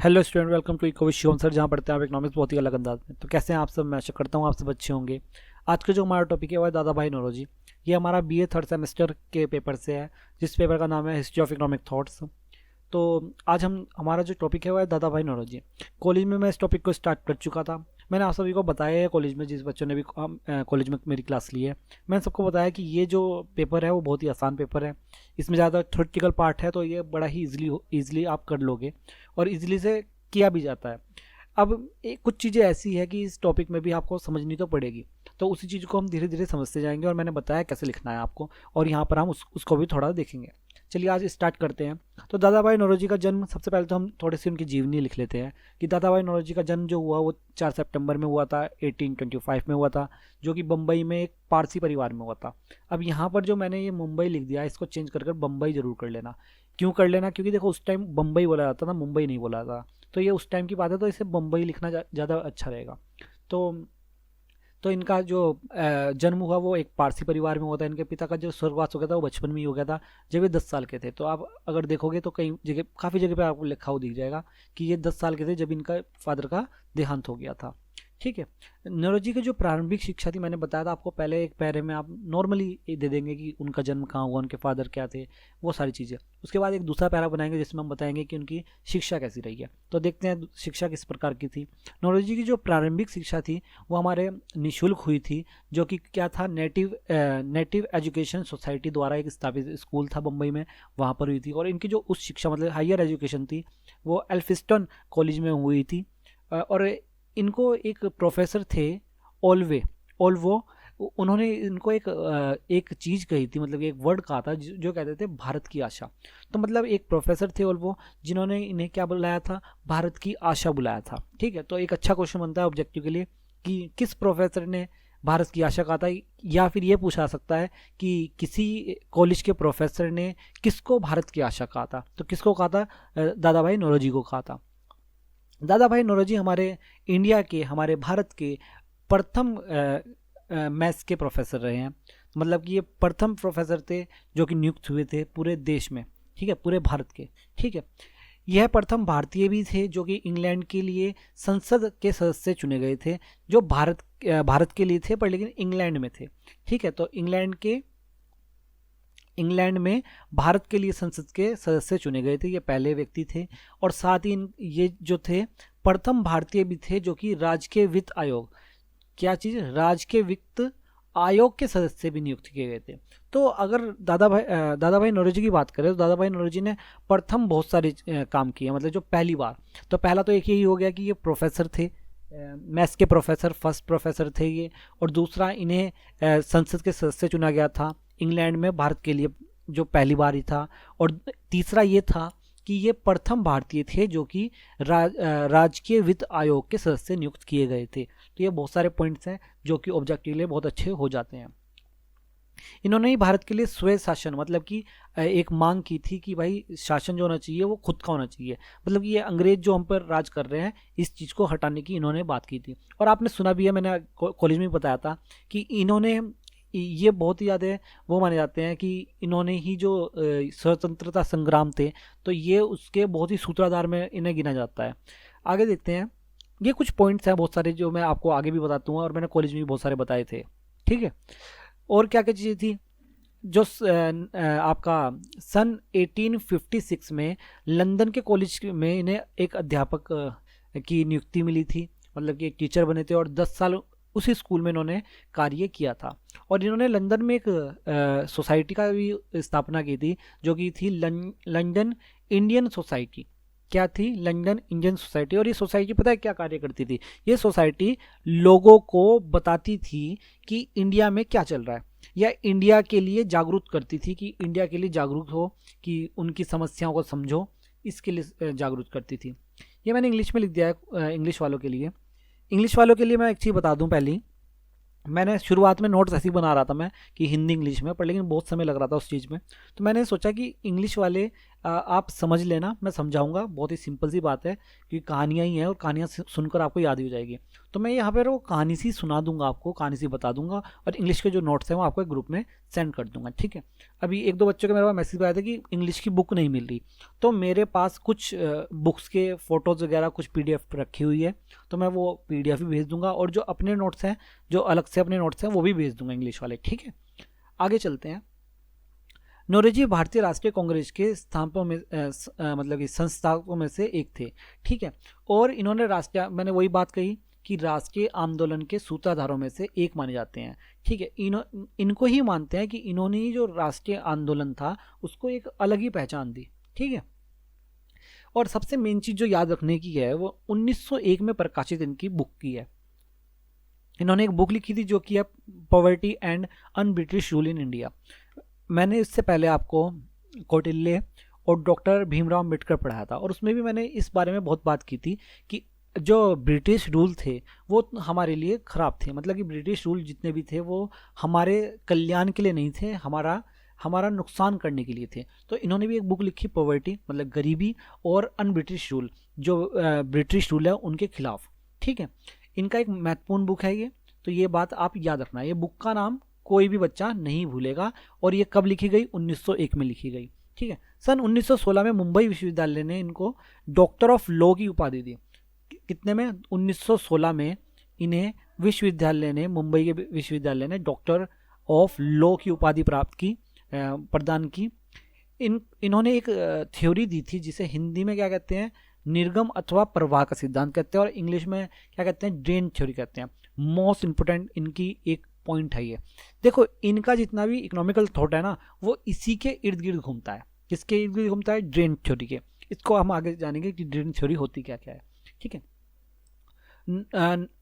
Hello student, welcome to eco with Shivam sir, जहाँ पढ़ते हैं आप इकोनॉमिक्स बहुत ही अलग अंदाज में। तो कैसे हैं आप सब? मैं आशा करता हूँ आप सब अच्छे होंगे। आज का जो हमारा टॉपिक है वो है दादा भाई नौरोजी। ये हमारा बीए थर्ड सेमेस्टर के पेपर से है, जिस पेपर का नाम है हिस्ट्री ऑफ इकोनॉमिक थॉट्स। तो आज हमारा जो टॉपिक है वो है दादा भाई नौरोजी। कॉलेज में मैं इस टॉपिक को स्टार्ट कर चुका था। मैंने आप सभी को बताया है कॉलेज में, जिस बच्चों ने भी कॉलेज में मेरी क्लास ली है, मैंने सबको बताया कि ये जो पेपर है वो बहुत ही आसान पेपर है। इसमें ज़्यादा थ्योरेटिकल पार्ट है, तो ये बड़ा ही ईजिली आप कर लोगे और इजीली से किया भी जाता है। अब कुछ चीज़ें ऐसी है कि इस टॉपिक में भी आपको समझनी तो पड़ेगी, तो उसी चीज़ को हम धीरे धीरे समझते जाएंगे और मैंने बताया कैसे लिखना है आपको, और यहाँ पर हम उसको भी थोड़ा देखेंगे। चलिए आज स्टार्ट करते हैं। तो दादा भाई नौरोजी का जन्म, सबसे पहले तो हम थोड़ी सी उनकी जीवनी लिख लेते हैं कि दादा भाई नौरोजी का जन्म जो हुआ वो 4 सितंबर में हुआ था, 1825 में हुआ था, जो कि बम्बई में एक पारसी परिवार में हुआ था। अब यहाँ पर जो मैंने ये मुंबई लिख दिया, इसको चेंज कर बम्बई ज़रूर कर लेना। क्यों कर लेना? क्योंकि देखो उस टाइम बम्बई बोला जाता था, मुंबई नहीं बोला था। तो ये उस टाइम की बात है, तो इसे बम्बई लिखना ज़्यादा अच्छा रहेगा। तो इनका जो जन्म हुआ वो एक पारसी परिवार में हुआ था। इनके पिता का जो स्वर्गवास हो गया था वो बचपन में ही हो गया था, जब ये 10 साल के थे। तो आप अगर देखोगे तो कई जगह, काफ़ी जगह पे आपको लिखा हुआ दिख जाएगा कि ये 10 साल के थे जब इनका फादर का देहांत हो गया था। ठीक है। नौरोजी की जो प्रारंभिक शिक्षा थी, मैंने बताया था आपको पहले, एक पैरे में आप नॉर्मली दे देंगे कि उनका जन्म कहाँ हुआ, उनके फादर क्या थे, वो सारी चीज़ें। उसके बाद एक दूसरा पैरा बनाएंगे जिसमें हम बताएंगे कि उनकी शिक्षा कैसी रही है। तो देखते हैं शिक्षा किस प्रकार की थी। नौरोजी की जो प्रारंभिक शिक्षा थी वो हमारे निःशुल्क हुई थी, जो कि क्या था, नेटिव एजुकेशन सोसाइटी द्वारा एक स्थापित स्कूल था बम्बई में, वहाँ पर हुई थी। और इनकी जो उच्च शिक्षा मतलब हायर एजुकेशन थी वो एल्फिस्टन कॉलेज में हुई थी। और इनको एक प्रोफेसर थे ओल्वो, उन्होंने इनको एक चीज़ कही थी, मतलब एक वर्ड कहा था जो कहते थे भारत की आशा। तो मतलब एक प्रोफेसर थे ओल्वो, जिन्होंने इन्हें क्या बुलाया था, भारत की आशा बुलाया था। ठीक है। तो एक अच्छा क्वेश्चन बनता है ऑब्जेक्टिव के लिए कि किस प्रोफेसर ने भारत की आशा कहा था, या फिर ये पूछा सकता है कि किसी कॉलेज के प्रोफेसर ने किसको भारत की आशा कहा था। तो किसको कहा था? दादा भाई नौरोजी को कहा था। दादा भाई नौरोजी हमारे इंडिया के, हमारे भारत के प्रथम मैथ्स के प्रोफेसर रहे हैं। मतलब कि ये प्रथम प्रोफेसर थे जो कि नियुक्त हुए थे पूरे देश में। ठीक है, पूरे भारत के। ठीक है। यह प्रथम भारतीय भी थे जो कि इंग्लैंड के लिए संसद के सदस्य चुने गए थे, जो भारत के लिए थे पर लेकिन इंग्लैंड में थे। ठीक है। तो इंग्लैंड में भारत के लिए संसद के सदस्य चुने गए थे, ये पहले व्यक्ति थे। और साथ ही ये जो थे प्रथम भारतीय भी थे जो कि राजकीय वित्त आयोग, क्या चीज़, राजकीय वित्त आयोग के सदस्य भी नियुक्त किए गए थे। तो अगर दादा भाई नौरोजी की बात करें तो दादा भाई नौरोजी ने प्रथम बहुत सारे काम किए, मतलब जो पहली बार, तो पहला तो एक यही हो गया कि ये प्रोफेसर थे, मैथ्स के प्रोफेसर, फर्स्ट प्रोफेसर थे ये। और दूसरा, इन्हें संसद के सदस्य चुना गया था इंग्लैंड में भारत के लिए, जो पहली बार ही था। और तीसरा ये था कि ये प्रथम भारतीय थे जो कि राजकीय वित्त आयोग के सदस्य नियुक्त किए गए थे। तो ये बहुत सारे पॉइंट्स हैं जो कि ऑब्जेक्टिव लिए बहुत अच्छे हो जाते हैं। इन्होंने ही भारत के लिए स्वय शासन, मतलब कि एक मांग की थी कि भाई शासन जो होना चाहिए वो खुद का होना चाहिए। मतलब कि ये अंग्रेज जो हम पर राज कर रहे हैं, इस चीज़ को हटाने की इन्होंने बात की थी। और आपने सुना भी है, मैंने कॉलेज में बताया था कि इन्होंने, ये बहुत ही ज़्यादा वो माने जाते हैं कि इन्होंने ही जो स्वतंत्रता संग्राम थे, तो ये उसके बहुत ही सूत्रधार में इन्हें गिना जाता है। आगे देखते हैं। ये कुछ पॉइंट्स हैं बहुत सारे जो मैं आपको आगे भी बताता हूँ, और मैंने कॉलेज में भी बहुत सारे बताए थे। ठीक है। और क्या क्या चीज़ें थी जो आपका सन 1856 में लंदन के कॉलेज में इन्हें एक अध्यापक की नियुक्ति मिली थी, मतलब कि एक टीचर बने थे। और 10 साल उसी स्कूल में इन्होंने कार्य किया था। और इन्होंने लंदन में एक सोसाइटी का भी स्थापना की थी, जो कि थी लंदन इंडियन सोसाइटी। क्या थी? London Indian society. और ये सोसाइटी पता है क्या कार्य करती थी? ये सोसाइटी लोगों को बताती थी कि इंडिया में क्या चल रहा है, या इंडिया के लिए जागरूक करती थी कि इंडिया के लिए जागरूक हो, कि उनकी समस्याओं को समझो, इसके लिए जागरूक करती थी। ये मैंने इंग्लिश में लिख दिया है इंग्लिश वालों के लिए। इंग्लिश वालों के लिए मैं एक चीज़ बता दूं पहले, मैंने शुरुआत में नोट्स ऐसे ही बना रहा था मैं कि हिंदी इंग्लिश में, पर लेकिन बहुत समय लग रहा था उस चीज़ में। तो मैंने सोचा कि इंग्लिश वाले आप समझ लेना, मैं समझाऊंगा, बहुत ही सिंपल सी बात है क्योंकि कहानियाँ ही हैं और कहानियाँ सुनकर आपको याद ही हो जाएगी। तो मैं यहाँ पर वो कहानी सी सुना दूंगा आपको, कहानी सी बता दूंगा और इंग्लिश के जो नोट्स हैं वो आपको एक ग्रुप में सेंड कर दूंगा, ठीक है। अभी एक दो बच्चों के मेरे पास मैसेज आया था कि इंग्लिश की बुक नहीं मिल रही, तो मेरे पास कुछ बुक्स के फ़ोटोज़ वगैरह कुछ पीडीएफ रखी हुई है, तो मैं वो पीडीएफ भी भेज दूंगा और जो अपने नोट्स हैं, जो अलग से अपने नोट्स हैं वो भी भेज दूंगा इंग्लिश वाले, ठीक है। आगे चलते हैं। नौरोजी भारतीय राष्ट्रीय कांग्रेस के स्थापकों में मतलब कि संस्थापकों में से एक थे, ठीक है। और इन्होंने राष्ट्रीय, मैंने वही बात कही कि राष्ट्रीय आंदोलन के सूत्रधारों में से एक माने जाते हैं, ठीक है। इनको ही मानते हैं कि इन्होंने ही जो राष्ट्रीय आंदोलन था उसको एक अलग ही पहचान दी, ठीक है। और सबसे मेन चीज़ जो याद रखने की है वो 1901 में प्रकाशित इनकी बुक की है। इन्होंने एक बुक लिखी थी जो कि है poverty and un British rule in India. मैंने इससे पहले आपको कौटिल्य और डॉक्टर भीमराव अम्बेडकर पढ़ाया था और उसमें भी मैंने इस बारे में बहुत बात की थी कि जो ब्रिटिश रूल थे वो हमारे लिए ख़राब थे, मतलब कि ब्रिटिश रूल जितने भी थे वो हमारे कल्याण के लिए नहीं थे, हमारा नुकसान करने के लिए थे। तो इन्होंने भी एक बुक लिखी पॉवर्टी मतलब गरीबी और अन ब्रिटिश रूल, जो ब्रिटिश रूल है उनके खिलाफ, ठीक है। इनका एक महत्वपूर्ण बुक है ये, तो ये बात आप याद रखना। ये बुक का नाम कोई भी बच्चा नहीं भूलेगा और ये कब लिखी गई, 1901 में लिखी गई, ठीक है। सन 1916 में मुंबई विश्वविद्यालय ने इनको डॉक्टर ऑफ लॉ की उपाधि दी। कितने में, 1916 में इन्हें विश्वविद्यालय ने, मुंबई के विश्वविद्यालय ने डॉक्टर ऑफ लॉ की उपाधि प्राप्त की, प्रदान की। इन्होंने एक थ्योरी दी थी जिसे हिंदी में क्या कहते हैं, निर्गम अथवा प्रवाह का सिद्धांत कहते हैं और इंग्लिश में क्या कहते हैं, ड्रेन थ्योरी कहते हैं। मोस्ट इंपोर्टेंट इनकी एक पॉइंट है ये। देखो इनका जितना भी इकोनॉमिकल थॉट है ना वो इसी के इर्द गिर्द घूमता है। किसके इर्द गिर्द घूमता है, ड्रेन थ्योरी के। इसको हम आगे जानेंगे कि ड्रेन थ्योरी होती क्या क्या है, ठीक है।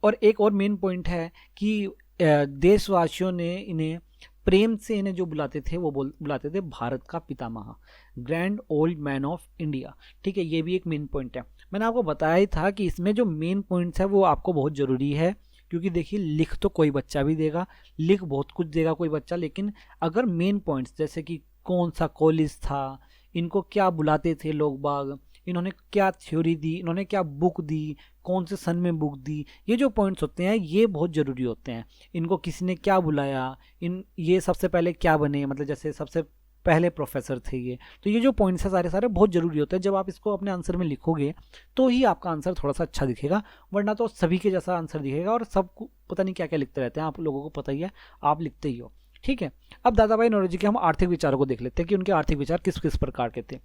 और एक और मेन पॉइंट है कि देशवासियों ने इन्हें प्रेम से इन्हें जो बुलाते थे वो बुलाते थे भारत का पितामह, grand old man of India, ठीक है। ये भी एक मेन पॉइंट है। मैंने आपको बताया ही था कि इसमें जो मेन पॉइंट्स है वो आपको बहुत ज़रूरी है, क्योंकि देखिए लिख तो कोई बच्चा भी देगा, लिख बहुत कुछ देगा कोई बच्चा, लेकिन अगर मेन पॉइंट्स जैसे कि कौन सा कॉलेज था, इनको क्या बुलाते थे लोग बाग, इन्होंने क्या थ्योरी दी, इन्होंने क्या बुक दी, कौन से सन में बुक दी, ये जो पॉइंट्स होते हैं ये बहुत ज़रूरी होते हैं। इनको किसी ने क्या बुलाया, ये सबसे पहले क्या बने, मतलब जैसे सबसे पहले प्रोफेसर थे ये, तो ये जो पॉइंट्स हैं सारे सारे बहुत ज़रूरी होते हैं। जब आप इसको अपने आंसर में लिखोगे तो ही आपका आंसर थोड़ा सा अच्छा दिखेगा, वरना तो सभी के जैसा आंसर दिखेगा और सब पता नहीं क्या क्या लिखते रहते हैं, आप लोगों को पता ही है, आप लिखते ही हो, ठीक है। अब दादा भाई नौरोजी के हम आर्थिक विचारों को देख लेते हैं कि उनके आर्थिक विचार किस किस प्रकार के थे।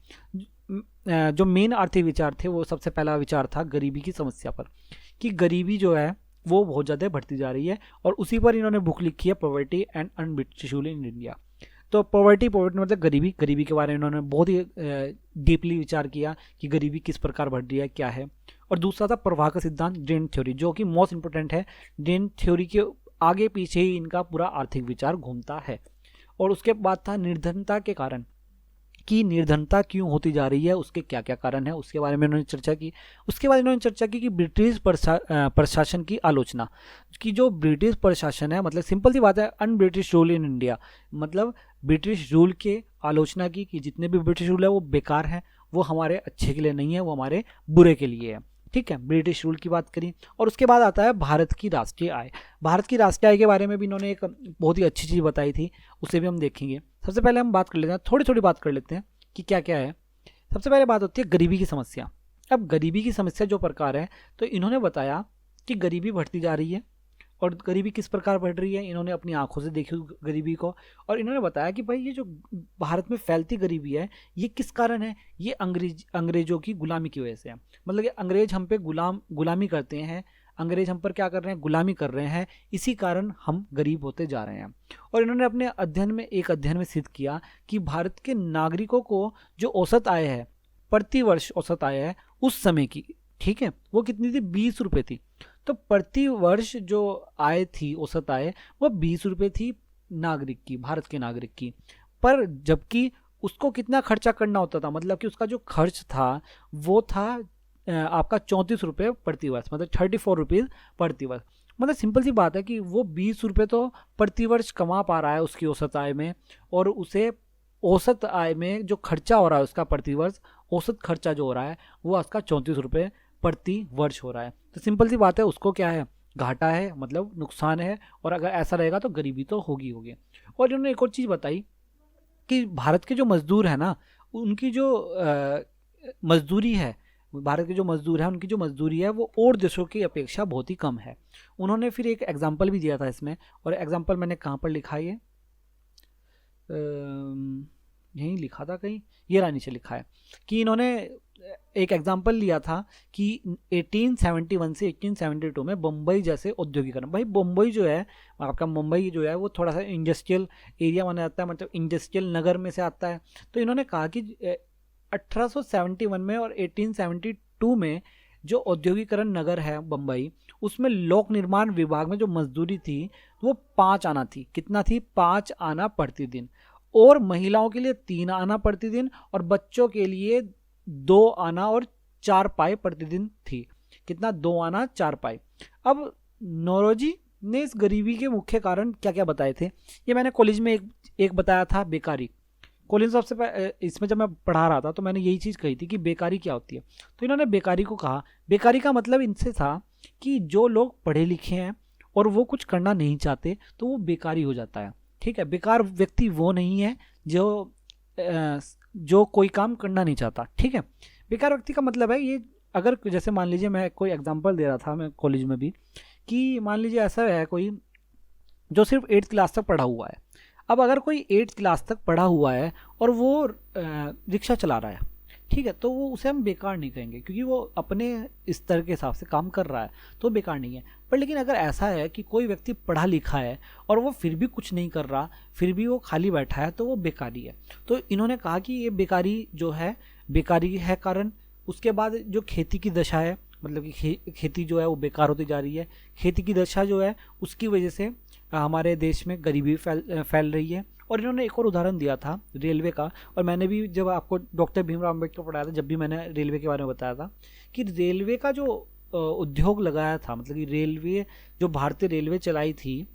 जो मेन आर्थिक विचार थे वो सबसे पहला विचार था गरीबी की समस्या पर, कि गरीबी जो है वो बहुत ज़्यादा बढ़ती जा रही है और उसी पर इन्होंने बुक लिखी है poverty and un British rule in India. तो पॉवर्टी मतलब गरीबी के बारे में इन्होंने बहुत ही डीपली विचार किया कि गरीबी किस प्रकार बढ़ रही है, क्या है। और दूसरा था प्रवाह का सिद्धांत, ड्रेन थ्योरी, जो कि मोस्ट इंपोर्टेंट है। ड्रेन थ्योरी के आगे पीछे ही इनका पूरा आर्थिक विचार घूमता है। और उसके बाद था निर्धनता के कारण, कि निर्धनता क्यों होती जा रही है, उसके क्या क्या कारण है, उसके बारे में उन्होंने चर्चा की। उसके बाद इन्होंने चर्चा की कि ब्रिटिश प्रशासन की आलोचना, कि जो ब्रिटिश प्रशासन है, मतलब सिंपल सी बात है, un British rule in India, मतलब ब्रिटिश रूल के आलोचना की कि जितने भी ब्रिटिश रूल है वो बेकार है, वो हमारे अच्छे के लिए नहीं है, वो हमारे बुरे के लिए है, ठीक है। ब्रिटिश रूल की बात करी। और उसके बाद आता है भारत की राष्ट्रीय आय। भारत की राष्ट्रीय आय के बारे में भी इन्होंने एक बहुत ही अच्छी चीज़ बताई थी, उसे भी हम देखेंगे। सबसे पहले हम बात कर लेते हैं, थोड़ी थोड़ी बात कर लेते हैं कि क्या क्या है। सबसे पहले बात होती है गरीबी की समस्या। अब गरीबी की समस्या जो प्रकार है, तो इन्होंने बताया कि गरीबी बढ़ती जा रही है और गरीबी किस प्रकार बढ़ रही है, इन्होंने अपनी आंखों से देखी गरीबी को। और इन्होंने बताया कि भाई ये जो भारत में फैलती गरीबी है ये किस कारण है, ये अंग्रेजों की गुलामी की वजह से है। मतलब कि अंग्रेज हम पे गुलामी करते हैं, अंग्रेज हम पर क्या कर रहे हैं, गुलामी कर रहे हैं, इसी कारण हम गरीब होते जा रहे हैं। और इन्होंने अपने अध्ययन में सिद्ध किया कि भारत के नागरिकों को जो औसत आय है, प्रति वर्ष औसत आय है उस समय की, ठीक है, वो कितनी थी, 20 रुपये थी। तो प्रति वर्ष जो आय थी, औसत आय, वो 20 रुपये थी नागरिक की, भारत के नागरिक की। पर जबकि उसको कितना खर्चा करना होता था, मतलब कि उसका जो खर्च था वो था आपका 34 रुपये प्रति वर्ष, मतलब 34 रुपीज़ प्रति वर्ष। मतलब सिंपल सी बात है कि वो 20 रुपये तो प्रति वर्ष कमा पा रहा है उसकी औसत आय में, और उसे औसत आय में जो खर्चा हो रहा है उसका प्रति वर्ष, औसत खर्चा जो हो रहा है वो उसका 34 रुपये प्रति वर्ष हो रहा है। तो सिंपल सी बात है, उसको क्या है, घाटा है, मतलब नुकसान है, और अगर ऐसा रहेगा तो गरीबी तो होगी होगी। और इन्होंने एक और चीज़ बताई कि भारत के जो मजदूर हैं ना, उनकी जो मजदूरी है, भारत के जो मजदूर हैं उनकी जो मजदूरी है वो और देशों की अपेक्षा बहुत ही कम है। उन्होंने फिर एक एग्जांपल भी दिया था इसमें, और एग्जांपल मैंने कहाँ पर लिखा है, यहीं लिखा था कहीं, ये रहा नीचे लिखा है कि इन्होंने एक एग्जांपल लिया था कि 1871 से 1872 में बम्बई जैसे औद्योगिकरण, भाई बम्बई जो है आपका, मुंबई जो है वो थोड़ा सा इंडस्ट्रियल एरिया माना जाता है, मतलब इंडस्ट्रियल नगर में से आता है। तो इन्होंने कहा कि 1871 में और 1872 में जो औद्योगिकरण नगर है बम्बई, उसमें लोक निर्माण विभाग में जो मजदूरी थी वो 5 आना थी। कितना थी? 5 आना प्रति दिन, और महिलाओं के लिए 3 आना प्रति दिन, और बच्चों के लिए 2 आना और 4 पाई प्रतिदिन थी। कितना? 2 आना 4 पाई। अब नौरोजी ने इस गरीबी के मुख्य कारण क्या क्या बताए थे, ये मैंने कॉलेज में एक बताया था, बेकारी। कॉलेज सबसे इसमें जब मैं पढ़ा रहा था तो मैंने यही चीज़ कही थी कि बेकारी क्या होती है। तो इन्होंने बेकारी को कहा, बेकारी का मतलब इनसे था कि जो लोग पढ़े लिखे हैं और वो कुछ करना नहीं चाहते तो वो बेकारी हो जाता है। ठीक है, बेकार व्यक्ति वो नहीं है जो कोई काम करना नहीं चाहता। ठीक है, बेकार व्यक्ति का मतलब है ये, अगर जैसे मान लीजिए मैं कोई एग्जांपल दे रहा था मैं कॉलेज में भी, कि मान लीजिए ऐसा है कोई जो सिर्फ 8th क्लास तक पढ़ा हुआ है। अब अगर कोई 8th क्लास तक पढ़ा हुआ है और वो रिक्शा चला रहा है, ठीक है, तो वो उसे हम बेकार नहीं कहेंगे क्योंकि वो अपने स्तर के हिसाब से काम कर रहा है, तो बेकार नहीं है। पर लेकिन अगर ऐसा है कि कोई व्यक्ति पढ़ा लिखा है और वो फिर भी कुछ नहीं कर रहा, फिर भी वो खाली बैठा है, तो वो बेकारी है। तो इन्होंने कहा कि ये बेकारी जो है, बेकारी है कारण। उसके बाद जो खेती की दशा है, मतलब कि खेती जो है वो बेकार होती जा रही है। खेती की दशा जो है उसकी वजह से हमारे देश में गरीबी फैल रही है। और इन्होंने एक और उदाहरण दिया था रेलवे का, और मैंने भी जब आपको डॉक्टर भीमराव अम्बेडकर पढ़ाया था, जब भी मैंने रेलवे के बारे में बताया था कि रेलवे का जो उद्योग लगाया था, मतलब कि रेलवे जो भारतीय रेलवे चलाई थी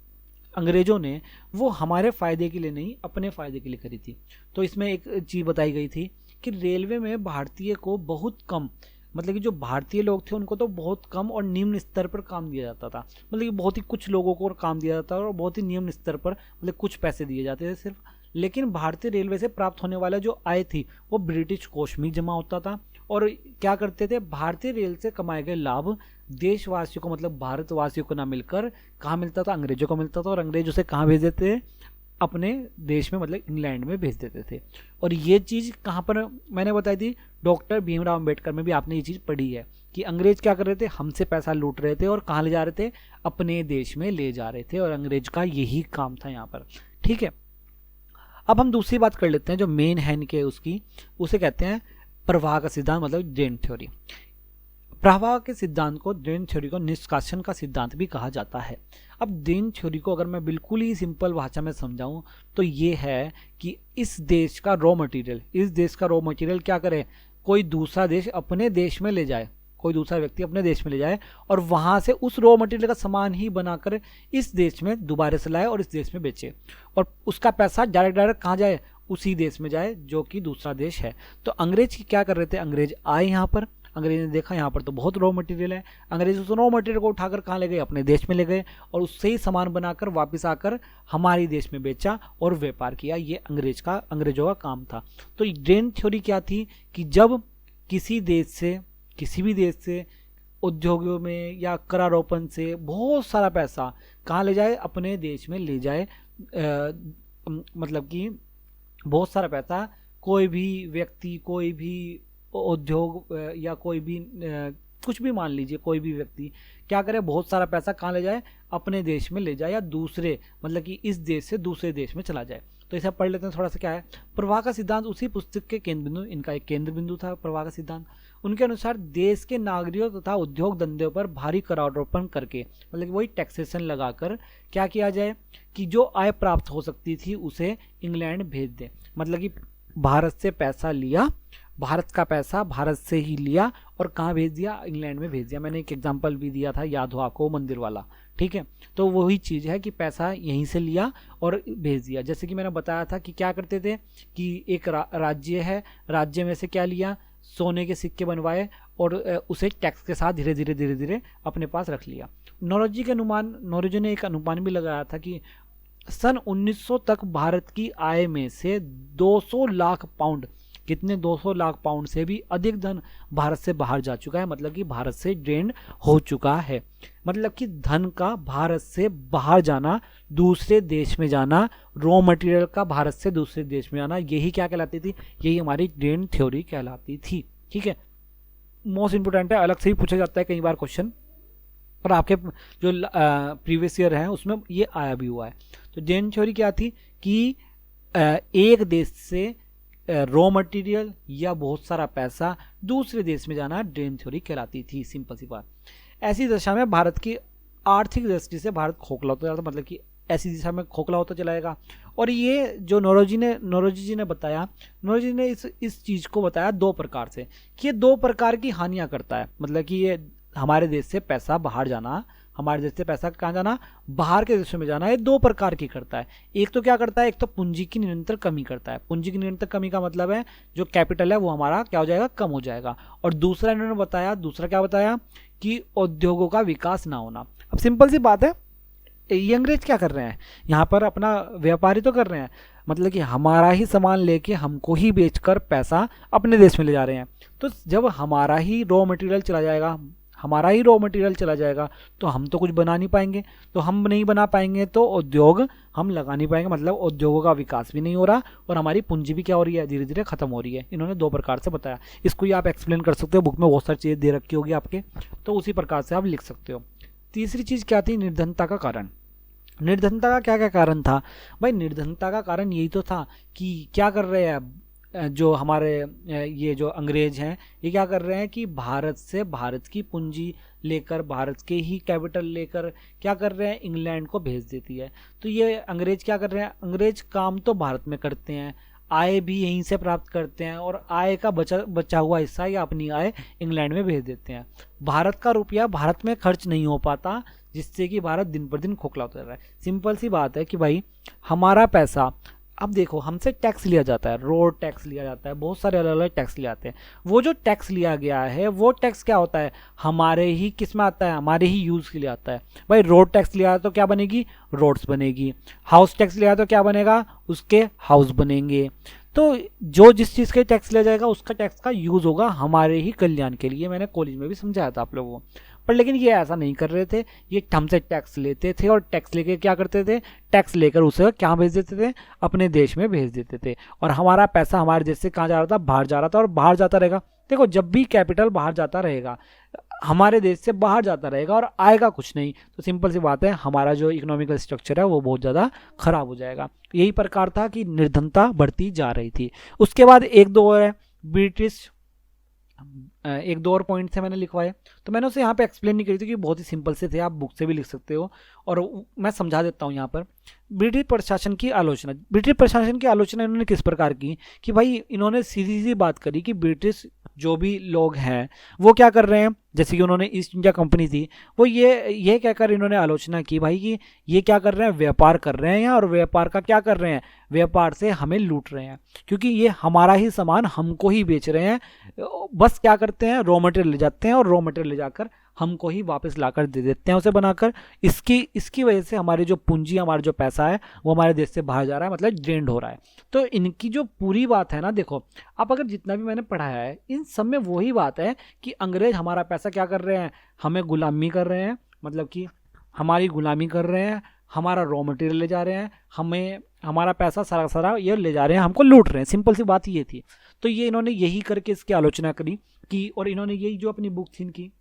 अंग्रेज़ों ने, वो हमारे फ़ायदे के लिए नहीं, अपने फ़ायदे के लिए करी थी। तो इसमें एक चीज़ बताई गई थी कि रेलवे में भारतीय को बहुत कम, मतलब कि जो भारतीय लोग थे उनको तो बहुत कम और निम्न स्तर पर काम दिया जाता था, मतलब कि बहुत ही कुछ लोगों को काम दिया जाता था और बहुत ही निम्न स्तर पर, मतलब कुछ पैसे दिए जाते थे सिर्फ। लेकिन भारतीय रेलवे से प्राप्त होने वाला जो आय थी वो ब्रिटिश कोष में जमा होता था। और क्या करते थे, भारतीय रेल से कमाए गए लाभ देशवासियों को, मतलब भारतवासियों को ना मिलकर कहाँ मिलता था? अंग्रेजों को मिलता था, और अंग्रेज उसे कहाँ भेज देते थे? अपने देश में, मतलब इंग्लैंड में भेज देते थे। और ये चीज़ कहाँ पर मैंने बताई थी? डॉक्टर भीमराव अम्बेडकर में भी आपने ये चीज़ पढ़ी है कि अंग्रेज क्या कर रहे थे? हमसे पैसा लूट रहे थे और कहाँ ले जा रहे थे? अपने देश में ले जा रहे थे, और अंग्रेज का यही काम था यहाँ पर। ठीक है, अब हम दूसरी बात कर लेते हैं जो मेन है इनके, उसकी, उसे कहते हैं प्रवाह का सिद्धांत, मतलब ड्रेन थ्योरी। प्रवाह के सिद्धांत को, ड्रेन थ्योरी को निष्कासन का सिद्धांत भी कहा जाता है। अब ड्रेन थ्योरी को अगर मैं बिल्कुल ही सिंपल भाषा में समझाऊं तो ये है कि इस देश का रॉ मटेरियल क्या करे? कोई दूसरा देश अपने देश में ले जाए, कोई दूसरा व्यक्ति अपने देश में ले जाए और वहाँ से उस रॉ मटेरियल का सामान ही बनाकर इस देश में दोबारा से लाए और इस देश में बेचे, और उसका पैसा डायरेक्ट कहाँ जाए? उसी देश में जाए जो कि दूसरा देश है। तो अंग्रेज क्या कर रहे थे? अंग्रेज आए यहाँ पर, अंग्रेज ने देखा यहाँ पर तो बहुत रॉ मटेरियल है, अंग्रेज उस रॉ मटेरियल को उठाकर कहाँ ले गए? अपने देश में ले गए, और उससे ही सामान बनाकर वापस आकर हमारे देश में बेचा और व्यापार किया। ये अंग्रेजों का काम था। तो ड्रेन थ्योरी क्या थी कि जब किसी भी देश से उद्योगों में या करारोपण से बहुत सारा पैसा कहाँ ले जाए? अपने देश में ले जाए। मतलब कि बहुत सारा पैसा कोई भी व्यक्ति, कोई भी उद्योग या कोई भी कुछ भी, मान लीजिए कोई भी व्यक्ति क्या करे? बहुत सारा पैसा कहाँ ले जाए? अपने देश में ले जाए, या दूसरे, मतलब कि इस देश से दूसरे देश में चला जाए। तो इसे पढ़ लेते हैं थोड़ा सा। क्या है प्रवाह का सिद्धांत? उसी पुस्तक के केंद्र बिंदु, इनका एक केंद्र बिंदु था प्रवाह का सिद्धांत। उनके अनुसार देश के नागरिकों तथा उद्योग धंधों पर भारी करारोपण करके, मतलब कि वही टैक्सेशन लगाकर क्या किया जाए कि जो आय प्राप्त हो सकती थी उसे इंग्लैंड भेज दे। मतलब कि भारत से पैसा लिया, भारत का पैसा भारत से ही लिया और कहाँ भेज दिया, इंग्लैंड में भेज दिया। मैंने एक एग्जांपल भी दिया था, याद हो आपको, मंदिर वाला, ठीक है। तो वही चीज़ है कि पैसा यहीं से लिया और भेज दिया। जैसे कि मैंने बताया था कि क्या करते थे कि एक राज्य है, राज्य में से क्या लिया, सोने के सिक्के बनवाए और उसे टैक्स के साथ धीरे धीरे अपने पास रख लिया। नौरोजी ने एक अनुमान भी लगाया था कि सन 1900 तक भारत की आय में से 200 लाख पाउंड, कितने, 200 लाख पाउंड से भी अधिक धन भारत से बाहर जा चुका है। मतलब कि भारत से ड्रेन हो चुका है। मतलब कि धन का भारत से बाहर जाना, दूसरे देश में जाना, रॉ मटेरियल का भारत से दूसरे देश में जाना, यही क्या कहलाती थी, यही हमारी ड्रेन थ्योरी कहलाती थी। ठीक है, मोस्ट इंपोर्टेंट है, अलग से ही पूछा जाता है कई बार क्वेश्चन, और आपके जो प्रीवियस ईयर है उसमें ये आया भी हुआ है। तो ड्रेन थ्योरी क्या थी कि एक देश से रॉ मटेरियल या बहुत सारा पैसा दूसरे देश में जाना ड्रेन थ्योरी कहलाती थी। सिंपल सी बात। ऐसी दशा में भारत की आर्थिक दृष्टि से भारत खोखला होता जाता, मतलब कि ऐसी दिशा में खोखला होता चलाएगा। और ये जो नौरोजी जी ने बताया, नौरोजी ने इस चीज़ को बताया दो प्रकार से कि ये दो प्रकार की हानियाँ करता है। मतलब कि ये हमारे देश से पैसा बाहर जाना, हमारे देश से पैसा कहाँ जाना, बाहर के देशों में जाना, ये दो प्रकार की करता है। एक तो क्या करता है, एक तो पूंजी की निरंतर कमी करता है। पूंजी की निरंतर कमी का मतलब है जो कैपिटल है वो हमारा क्या हो जाएगा, कम हो जाएगा। और दूसरा इन्होंने बताया, दूसरा क्या बताया कि उद्योगों का विकास ना होना। अब सिंपल सी बात है, ये अंग्रेज क्या कर रहे हैं, यहाँ पर अपना व्यापारी तो कर रहे हैं, मतलब कि हमारा ही सामान लेके हमको ही बेचकर पैसा अपने देश में ले जा रहे हैं। तो जब हमारा ही रॉ मटेरियल चला जाएगा, हमारा ही रॉ मटेरियल चला जाएगा तो हम तो कुछ बना नहीं पाएंगे। तो हम नहीं बना पाएंगे तो उद्योग हम लगा नहीं पाएंगे, मतलब उद्योगों का विकास भी नहीं हो रहा और हमारी पूंजी भी क्या हो रही है, धीरे धीरे खत्म हो रही है। इन्होंने दो प्रकार से बताया। इसको ही आप एक्सप्लेन कर सकते हो, बुक में बहुत सारी चीज़ें दे रखी होगी आपके, तो उसी प्रकार से आप लिख सकते हो। तीसरी चीज़ क्या थी, निर्धनता का कारण। निर्धनता का क्या क्या कारण था भाई, निर्धनता का कारण यही तो था कि क्या कर रहे हैं जो हमारे ये जो अंग्रेज हैं, ये क्या कर रहे हैं कि भारत से भारत की पूंजी लेकर, भारत के ही कैपिटल लेकर क्या कर रहे हैं, इंग्लैंड को भेज देती है। तो ये अंग्रेज क्या कर रहे हैं, अंग्रेज काम तो भारत में करते हैं, आय भी यहीं से प्राप्त करते हैं, और आय का बचा हुआ हिस्सा या अपनी आय इंग्लैंड में भेज देते हैं। भारत का रुपया भारत में खर्च नहीं हो पाता, जिससे कि भारत दिन पर दिन खोखला होता जा रहा है। सिंपल सी बात है कि भाई हमारा पैसा, अब देखो हमसे टैक्स लिया जाता है, रोड टैक्स लिया जाता है, बहुत सारे अलग अलग टैक्स लिए जाते हैं। वो जो टैक्स लिया गया है वो टैक्स क्या होता है, हमारे ही किस में आता है, हमारे ही यूज़ के लिए आता है। भाई रोड टैक्स लिया तो क्या बनेगी, रोड्स बनेगी। हाउस टैक्स लिया तो क्या बनेगा, उसके हाउस बनेंगे। तो जो जिस चीज़ के टैक्स लिया जाएगा उसका टैक्स का यूज़ होगा हमारे ही कल्याण के लिए। मैंने कॉलेज में भी समझाया था आप लोगों को, पर लेकिन ये ऐसा नहीं कर रहे थे। ये हमसे टैक्स लेते थे और टैक्स लेके क्या करते थे, टैक्स लेकर उसे क्या भेज देते थे, अपने देश में भेज देते थे। और हमारा पैसा हमारे देश से कहाँ जा रहा था, बाहर जा रहा था, और बाहर जाता रहेगा। देखो जब भी कैपिटल बाहर जाता रहेगा, हमारे देश से बाहर जाता रहेगा और आएगा कुछ नहीं, तो सिंपल सी बात है हमारा जो इकोनॉमिकल स्ट्रक्चर है वो बहुत ज़्यादा खराब हो जाएगा। यही प्रकार था कि निर्धनता बढ़ती जा रही थी। उसके बाद एक दो और है, ब्रिटिश, एक दो और पॉइंट से मैंने लिखवाए, तो मैंने उसे यहाँ पे एक्सप्लेन नहीं करी थी कि बहुत ही सिंपल से थे, आप बुक से भी लिख सकते हो, और मैं समझा देता हूँ यहाँ पर। ब्रिटिश प्रशासन की आलोचना, ब्रिटिश प्रशासन की आलोचना इन्होंने किस प्रकार की कि भाई इन्होंने सीधी सी बात करी कि ब्रिटिश जो भी लोग हैं वो क्या कर रहे हैं, जैसे कि उन्होंने ईस्ट इंडिया कंपनी थी, वो ये कहकर इन्होंने आलोचना की भाई कि ये क्या कर रहे हैं, व्यापार कर रहे हैं यहाँ, और व्यापार का क्या कर रहे हैं, व्यापार से हमें लूट रहे हैं, क्योंकि ये हमारा ही सामान हमको ही बेच रहे हैं। बस क्या करते हैं, रॉ मटेरियल ले जाते हैं और रॉ मटेरियल ले जाकर हमको ही वापस लाकर दे देते हैं उसे बनाकर। इसकी वजह से हमारी जो पूंजी, हमारा जो पैसा है वो हमारे देश से बाहर जा रहा है, मतलब ड्रेन्ड हो रहा है। तो इनकी जो पूरी बात है ना, देखो आप अगर जितना भी मैंने पढ़ाया है इन सब में वही बात है कि अंग्रेज हमारा पैसा क्या कर रहे हैं, हमें गुलामी कर रहे हैं, मतलब कि हमारी गुलामी कर रहे हैं, हमारा रॉ मटेरियल ले जा रहे हैं, हमें हमारा पैसा सारा ये ले जा रहे हैं, हमको लूट रहे हैं। सिंपल सी बात ये थी। तो ये इन्होंने यही करके इसकी आलोचना करी कि, और इन्होंने यही जो अपनी बुक थी इनकी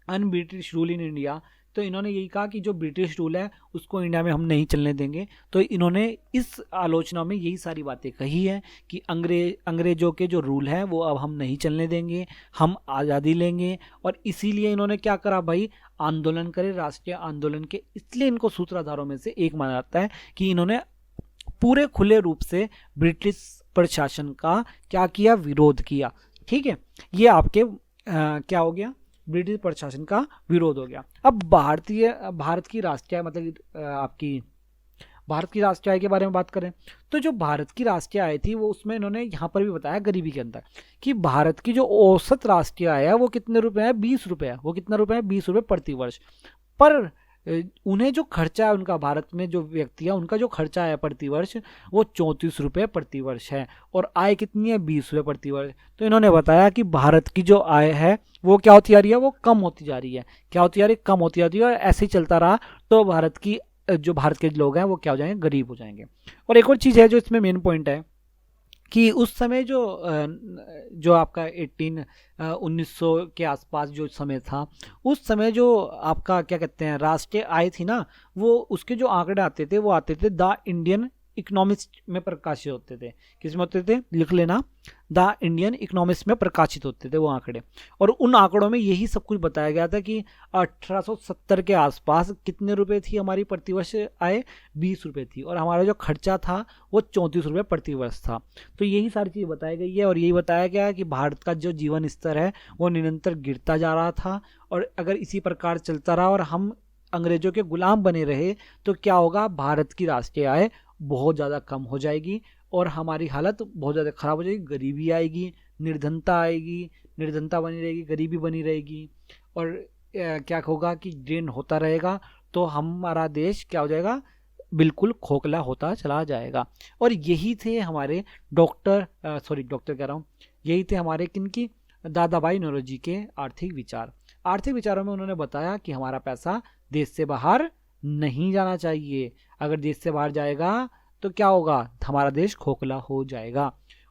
un British rule in India, तो इन्होंने यही कहा कि जो ब्रिटिश रूल है उसको इंडिया में हम नहीं चलने देंगे। तो इन्होंने इस आलोचना में यही सारी बातें कही है कि अंग्रेजों के जो रूल हैं वो अब हम नहीं चलने देंगे, हम आज़ादी लेंगे। और इसीलिए इन्होंने क्या करा भाई, आंदोलन करे, राष्ट्रीय आंदोलन के। इसलिए इनको सूत्रधारों में से एक माना जाता है कि इन्होंने पूरे खुले रूप से ब्रिटिश प्रशासन का क्या किया, विरोध किया। ठीक है, ये आपके क्या हो गया, ब्रिटिश प्रशासन का विरोध हो गया। अब भारत की राष्ट्रीय मतलब आपकी भारत की राष्ट्रीय आय के बारे में बात करें तो जो भारत की राष्ट्रीय आय थी वो उसमें इन्होंने यहाँ पर भी बताया गरीबी के अंदर कि भारत की जो औसत राष्ट्रीय आय है वो कितने रुपए है, 20 रुपए है। वो कितना रुपए है, 20 रुपए प्रति वर्ष। पर उन्हें जो खर्चा है उनका, भारत में जो व्यक्ति है उनका जो खर्चा है प्रति वर्ष वो 34 रुपये प्रति वर्ष है, और आय कितनी है, 20 रुपये प्रति वर्ष। तो इन्होंने बताया कि भारत की जो आय है वो क्या होती जा रही है, वो कम होती जा रही है। क्या होती जा रही है, कम होती जा रही है। और ऐसे ही चलता रहा तो भारत के लोग हैं वो क्या हो जाएंगे, गरीब हो जाएंगे। और एक और चीज़ है जो इसमें मेन पॉइंट है कि उस समय जो आपका 1900 के आसपास जो समय था, उस समय जो आपका क्या कहते हैं राष्ट्रीय आय थी ना, वो उसके जो आंकड़े आते थे वो आते थे द इंडियन इकोनॉमिस्ट में प्रकाशित होते थे। किस में होते थे, लिख लेना, द इंडियन इकोनॉमिस्ट में प्रकाशित होते थे वो आंकड़े। और उन आंकड़ों में यही सब कुछ बताया गया था कि 1870 के आसपास कितने रुपए थी हमारी प्रतिवर्ष आय, 20 रुपये थी, और हमारा जो खर्चा था वो 34 रुपये प्रतिवर्ष था। तो यही सारी चीज़ बताई गई है। और यही बताया गया कि भारत का जो जीवन स्तर है वो निरंतर गिरता जा रहा था, और अगर इसी प्रकार चलता रहा और हम अंग्रेजों के गुलाम बने रहे तो क्या होगा, भारत की राष्ट्रीय आय बहुत ज़्यादा कम हो जाएगी और हमारी हालत बहुत ज़्यादा ख़राब हो जाएगी। गरीबी आएगी, निर्धनता आएगी, निर्धनता बनी रहेगी, गरीबी बनी रहेगी, और क्या होगा कि ड्रेन होता रहेगा, तो हमारा देश क्या हो जाएगा, बिल्कुल खोखला होता चला जाएगा। और यही थे हमारे डॉक्टर कह रहा हूँ, यही थे हमारे किनकी, दादा भाई नौरोजी के आर्थिक विचार। आर्थिक विचारों में उन्होंने बताया कि हमारा पैसा देश से बाहर नहीं जाना चाहिए। अगर देश से बाहर जाएगा तो क्या होगा, हमारा देश खोखला हो जाएगा।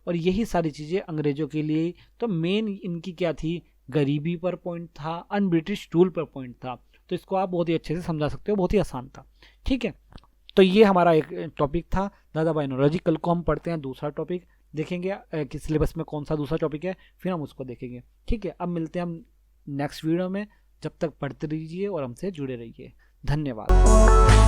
और यही सारी चीज़ें अंग्रेजों के लिए, तो मेन इनकी क्या थी, गरीबी पर पॉइंट था, अन ब्रिटिश रूल पर पॉइंट था। तो इसको आप बहुत ही अच्छे से समझा सकते हो, बहुत ही आसान था। ठीक है, तो ये हमारा एक टॉपिक था दादा भाई नौरोजी। कल को हम पढ़ते हैं दूसरा टॉपिक, देखेंगे कि सिलेबस में कौन सा दूसरा टॉपिक है, फिर हम उसको देखेंगे। ठीक है, अब मिलते हैं हम नेक्स्ट वीडियो में। जब तक पढ़ते रहिए और हमसे जुड़े रहिए। धन्यवाद।